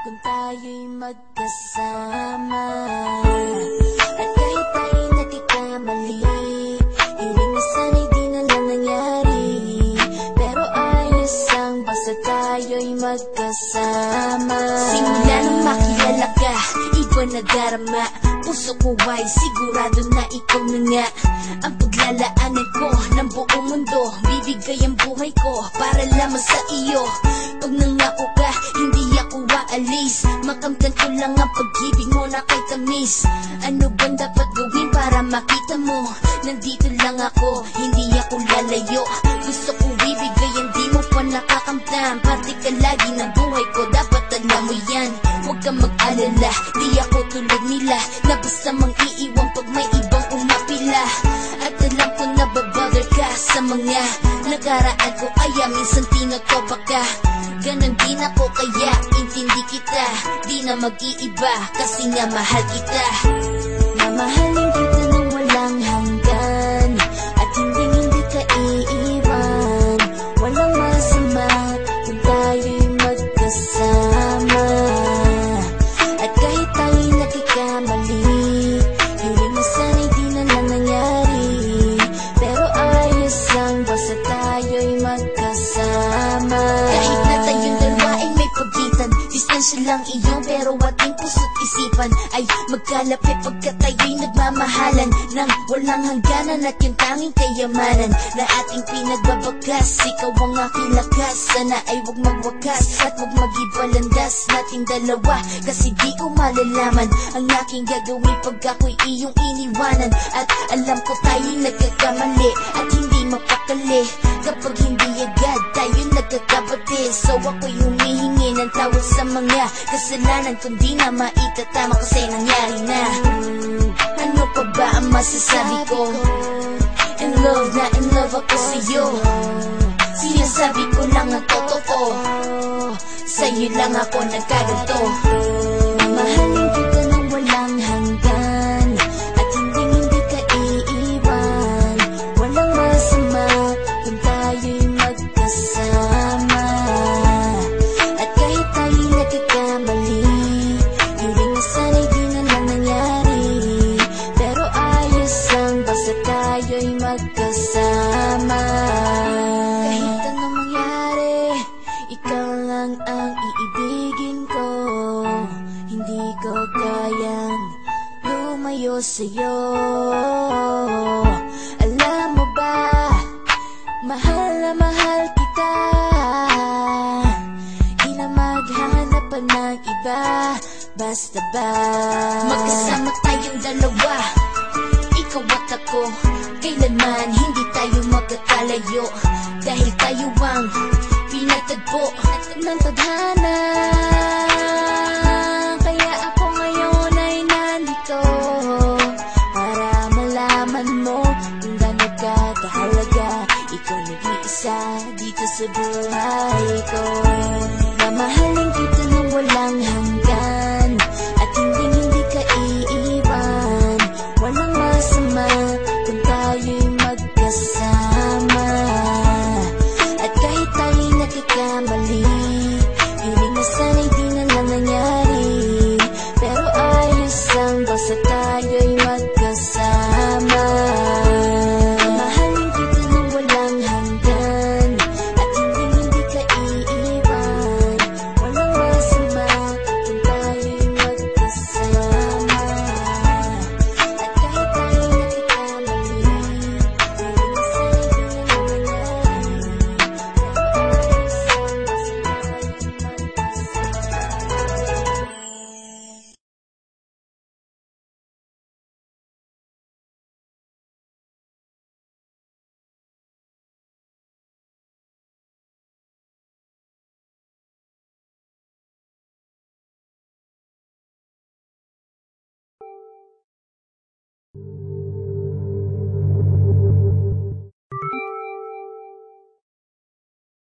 kung tayo'y magkasama. At kahit tayo'y nagkakamali, hiling na sana'y di na lang nangyari. Pero ayos ang basta tayo'y magkasama. Simula nang makilala ka, iba na darama. Puso ko ay sigurado na ikaw na nga ang paglalaanan ko ng buong mundo. Bibigay ang buhay ko para lamang sa iyo. Pag nangako ka, hindi ako aalis. Makamtan ko lang ang pag-ibig mo na kay tamis. Ano bang dapat gawin para makita mo? Nandito lang ako, hindi ako lalayo. Gusto ko bibigay, hindi mo pa nakakamtan. Parte ka lagi ng buhay ko, dapat alam mo yan. Huwag kang mag-alala, di ako tulad nila na basta mang iiwan pag may ibang umapila. At alam ko na babother ka sa mga nakaraan ko, kaya minsan tinotopa ka. Ganon din ako, kaya intindi kita. Di na mag-iiba kasi nga mahal kita. Mamahalin kita nang walang hanggan, at hindi ka iiwan. Walang masama kung tayo'y magkasama. At kahit tayo'y nagkakamali, hiling na sana'y di na lang nangyari. Pero ayos lang basta tayo'y magkasama. Kahit na tayong dalawa ay may pagitan, distansya lang iyon pero ating puso't isipan ay magkalapit pagkat tayo'y nagmamahalan ng walang hangganan. At yung tanging kayamanan na ating pinagbabagas, ikaw ang aking lakas. Sana ay huwag magwakas at huwag mag-ibalandas nating dalawa, kasi di ko malalaman ang aking gagawin pag ako'y iyong iniwanan. At alam ko tayo'y nagkakamali at hindi mapakali kapag hindi agad tayo'y nagkakabati. So ako'y humihingi ng tawad sa mga kasalanan kung di na maitatama kasi nangyari na. Ano pa ba ang masasabi ko? In love na in love ako sa'yo. Sinasabi ko lang ang totoo, sa'yo lang ako nagkaganto. Mamahalin kita nang walang hanggan, at hindi ka iiwan. Walang masama kung tayo'y magkasama. At kahit tayo'y nagkakamali, hiling na sana'y di na lang nangyari. Pero ayos lang basta tayo'y magkasama. Kahit anong mangyari, ikaw lang ang iibigin ko. Hindi ko kayang lumayo sa'yo. Alam mo ba, mahal na mahal kita. Di na maghanap pa ng iba, basta ba magkasama tayong dalawa, ikaw at ako. Kailanman hindi tayo magkakalayo, dahil tayo ang pinagtagpo ng tadhana.